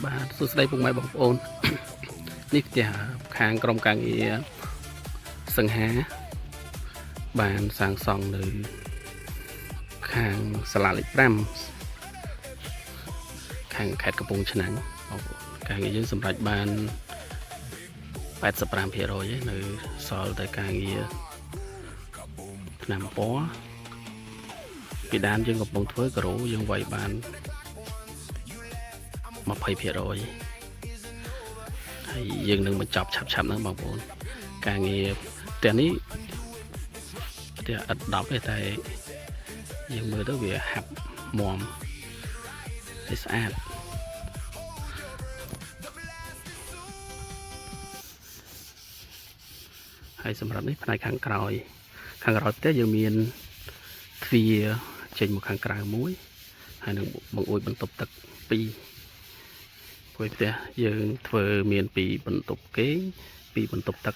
បាទសួស្តីពុកម៉ែបងប្អូន នេះផ្ទះខាងក្រុមការងារសង្ហាបានសាងសង់នៅខាងសាលាលេខ5ខាងខេត្តកំពង់ឆ្នាំងបងប្អូនការងារយើងសម្រេចបាន85%នៅសល់តែការងារថ្នាំពណ៌ពីដើមយើងកំពុងធ្វើក្រូយើងវាយបាន20%ហើយយើងនឹងបញ្ចប់ឆាប់ហ្នឹងបងប្អូនការងារផ្ទះនេះផ្ទះឥត10ទេតែយើងមើលទៅវាហាប់មាំវាស្អាតហើយសម្រាប់នេះផ្នែកខាងក្រោយផ្ទះយើងមានទ្វារចេញមកខាងក្រៅមួយហើយនឹងបង្អួចបន្ទប់ទឹក2ព្រោះផ្ទះយើងធ្វើមានពីបន្ទប់គេងពីបន្ទប់ទឹយ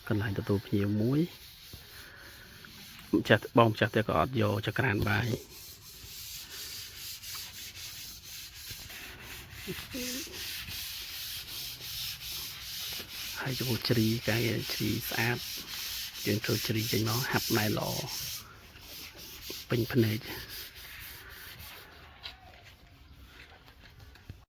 កន្លែងទទួលភ្ញៀវមួយម្ចាស់ផ្ទះក៏អត់យកចក្រានបាយហើយចំពោះជ្រីកាយជ្រីស្អាតយើងធ្វើជ្រីចេញមកហាប់ណែល្អពេញភ្នែក